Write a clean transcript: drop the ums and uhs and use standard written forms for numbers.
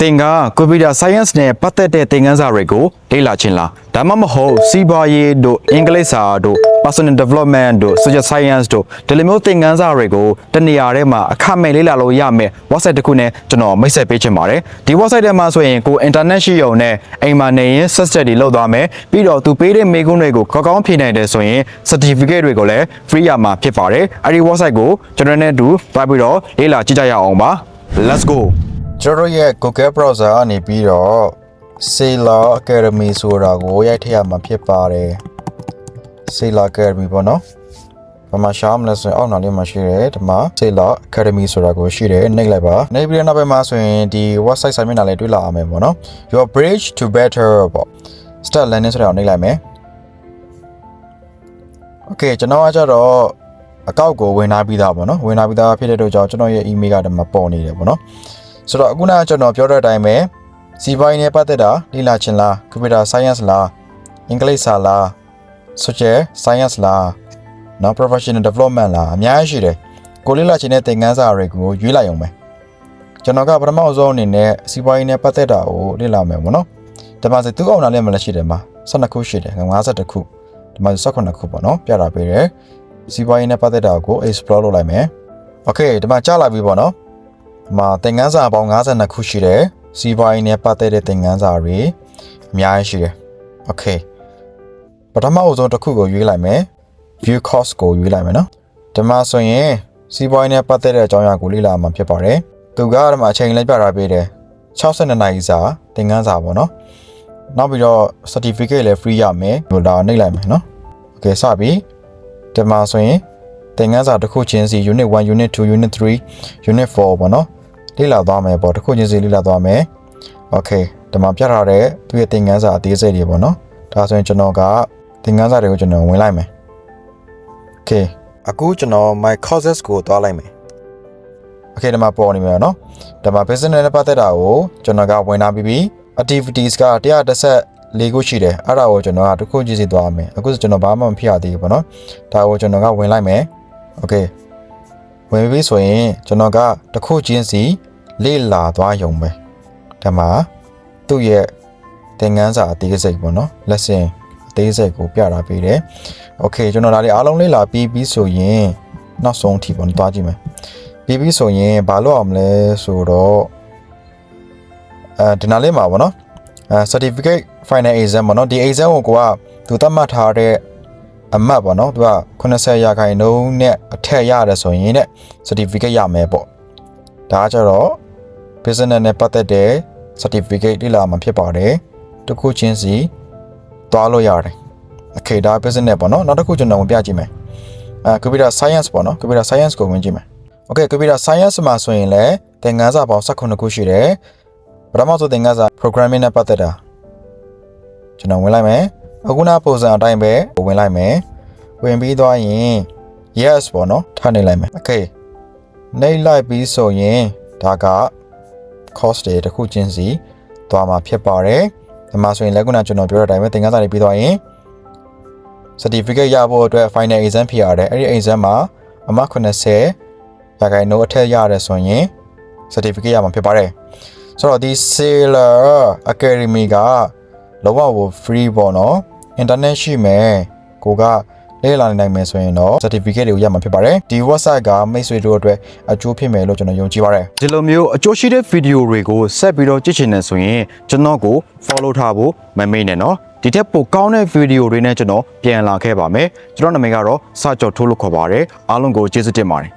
တင်က computer science နဲ့ပတ်သက်တဲ့သင်ခန်းစာတွေကိုလေ့လာခြင်းလားဒါမှမဟုတ်စီးပွားရေးတို့အင်္ဂလိပ်စာတို့ personal development တို့ social science တို့ဒီလိုမျိုးသင်ခန်းစာတွေကိုတနေရာထဲမှာအခမဲ့လေ့လာလို့ရမယ် website တစ်ခုနဲ့ကျွန်တော်မိတ်ဆက်ပေးချင်ပါတယ်ဒီ website ထဲမှာဆိုရင်ကို internet ရှိရုံနဲ့အိမ်မှာနေရင် set study လုပ်သွားမယ်ပြီးတော့သူပေးတဲ့မေးခွန်းတွေကိုကောင်းဖြေနိုင်တယ်ဆိုရင် certificate တွေကိုလည်း free ရမှာဖြစ်ပါတယ်အဲ့ဒီ website ကိုကျွန်တော်နဲ့အတူတွားပြီးတော့လေ့လာကြည့်ကြရအောင်ပါ let's go ကျွန်တော်ရဲ့ Google browser အနေပြီးတော့ Sailor Academy ဆိုတာကိုရိုက်ထည့်ရမှာဖြစ်ပါတယ် Sailor Academy ပေါ့နော်။ဘာမှရှားမလဲဆိုရင်အောက်နားလေးမှာရှိတယ်ဒီမှာ Sailor Academy ဆိုတာကိုရှိတယ်နှိပ်လိုက်ပါနှိပ်ပြီးတဲ့နောက်ပိုင်းမှာဆိုရင်ဒီ website စာမျက်နှာလေးတွေ့လာအောင်မယ်ပေါ့နော် Your bridge to better ပေါ့ Start learning ဆိုတာကိုနှိပ်လိုက်မယ် Okay ကျွန်တော်ကကြတော့အကောက်ကိုဝင်လာပြီးသားပေါ့နော်ဝင်လာပြီးသားဖြစ်တဲ့အတွက်ကြောင့်ကျွန်တော်ရဲ့ email ကဒီမှာပေါ်နေတယ်ပေါ့နော်ဆိုတော့အခုနကကျွန်တော်ပြောတဲ့အတိုင်းပဲစီးပွားရေးနဲ့ပတ်သက်တာလေ့လာခြင်းလား computer science လားအင်္ဂလိပ်စာလား social science လားနော် professional development လားအများကြီးရှိတယ်ကိုလေ့လာခြင်းတဲ့သင်ခန်းစာတွေကိုရွေးလိုက်အောင်ပဲကျွန်တော်ကပထမဆုံးအနေနဲ့စီးပွားရေးနဲ့ပတ်သက်တာကိုလေ့လာမယ်ပေါ့နော်ဒီမှာစသူ့အောင်နာလည်းမလည်းရှိတယ်မှာ12ခုရှိတယ်52ခုဒီမှာ18ခုပေါ့နော်ပြတာပေးတယ်စီးပွားရေးနဲ့ပတ်သက်တာကို explore လုပ်လိုက်မယ် okay ဒီမှာကြားလာပြီပေါ့နော်ဒီမှာသင်ခန်းစာပေါင်း52ခုရှိတယ်စီးပွားရေးနဲ့ပတ်သက်တဲ့သင်ခန်းစာတွေအများကြီးရှိတယ် okay ပထမအဆုံးတစ်ခုကိုရွေးလိုက်မယ် view course ကိုရွေးလိုက်မယ်နော်ဒီမှာဆိုရင်စီးပွားရေးနဲ့ပတ်သက်တဲ့အကြောင်းအရာကိုလေ့လာမှာဖြစ်ပါတယ်သူကဒီမှာအချိန်လေးပြတာပေးတယ်62နာရီစာသင်ခန်းစာပေါ့နော်နောက်ပြီးတော့ certificate လည်း free ရမယ်ဟိုဒါနှိပ်လိုက်မယ်နော် okay စပြီဒီမှာဆိုရင်သင်ခန်းစာတစ်ခုချင်းစီ unit 1 unit 2 unit 3 unit 4ပေါ့နော်လေ့လာသွားမယ်ပေါ့တစ်ခုချင်းစီလေ့လာသွားမယ် okay ဒီမှာပြထားတဲ့သူရဲ့သင်ခန်းစာအသေးစိတ်တွေပေါ့နော်ဒါဆိုရင်ကျွန်တော်ကသင်ခန်းစာတွေကိုကျွန်တော်ဝင်လိုက်မယ် okay အခုကျွန်တော် my courses ကိုသွားလိုက်မယ် okay ဒီမှာပေါ်နေမယ်နော်ဒီမှာ business နဲ့ပတ်သက်တာကိုကျွန်တော်ကဝင်လာပြီး activities က114ခုရှိတယ်အဲ့ဒါကိုကျွန်တော်ကတစ်ခုချင်းစီသွားမယ်အခုကျွန်တော်ဘာမှမဖြစ်ရသေးဘူးပေါ့နော်ဒါကိုကျွန်တော်ကဝင်လိုက်မယ် okay ဝင်ပြီဆိုရင်ကျွန်တော်ကတစ်ခုချင်းစီလေ့လာသွားရုံပဲဒါမှသူ့ရဲ့သင်ခန်းစာအသေးစိတ်ပေါ့နော် lesson အသေးစိတ်ကိုပြတာပေးတယ် okay ကျွန်တော်ဒါလေးအားလုံးလေ့လာပြီးဆိုရင်နောက်ဆုံးအထိပေါ့သွားကြည့်မယ်ပြီးဆိုရင်ဘာလုပ်အောင်မလဲဆိုတော့ဒီနားလေးမှာပေါ့နော်certificate final exam ပေါ့နော်ဒီ exam ကိုသူသတ်မှတ်ထားတဲ့အမှတ်ပေါ့နော်သူက80ရာခိုင်နှုန်းနဲ့အထက်ရတယ်ဆိုရင်တဲ့ certificate ရမယ်ပေါ့ဒါကကြတော့ business နဲ့ပတ်သက်တဲ့ certificate လေ့လာမှာဖြစ်ပါတယ်တစ်ခုချင်းစီသွားလို့ရတယ် okay ဒါ business နဲ့ပေါ့နော်နောက်တစ်ခုကျွန်တော်ဝင်ပြကြည့်မယ်computer science ပေါ့နော် computer science ကိုဝင်ကြည့်မယ် okay computer science မှာဆိုရင်လည်းသင်ခန်းစာပေါင်း18ခုရှိတယ်ပထမဆုံးသင်ခန်းစာ programming နဲ့ပတ်သက်တာကျွန်တော်ဝင်လိုက်မယ်အခုနပုံစံအတိုင်းပဲဝင်လိုက်မယ်ဝင်ပြီးသွားရင် yes ပေါ့နော်ထားနေလိုက်မယ် okay နှိပ်လိုက်ပြီးဆိုရင်ဒါက course တွေတစ်ခုချင်းစီသွားမှာဖြစ်ပါတယ်ဒီမှာဆိုရင်လည်းခုနကျွန်တော်ပြောတဲ့အတိုင်းပဲသင်ခန်းစာတွေပြီးသွားရင် certificate ရဖို့အတွက် final exam ဖြစ်ရတယ်အဲ့ဒီ exam မှာအမှတ်80ရာခိုင်နှုန်းအထက်ရတယ်ဆိုရင် certificate ရမှာဖြစ်ပါတယ်ဆိုတော့ဒီ Sailor Academy ကလုံးဝကို free ပေါ့နော် internet ရှိမယ်ကိုကလေ့လာနိုင်မယ်ဆိုရင်တော့ certificate တွေကိုရမှာဖြစ်ပါတယ်ဒီ website ကမိတ်ဆွေတို့အတွက်အကျိုးဖြစ်မယ်လို့ကျွန်တော်ယုံကြည်ပါတယ်ဒီလိုမျိုးအကျိုးရှိတဲ့ဗီဒီယိုတွေကိုဆက်ပြီးတော့ကြည့်ချင်တယ်ဆိုရင်ကျွန်တော်ကို follow ထားဖို့မမေ့နဲ့နော်ဒီထက်ပိုကောင်းတဲ့ဗီဒီယိုတွေနဲ့ကျွန်တော်ပြန်လာခဲ့ပါမယ်ကျွန်တော်နာမည်ကတော့စကြော်ထိုးလို့ခေါ်ပါတယ်အားလုံးကိုကျေးဇူးတင်ပါတယ်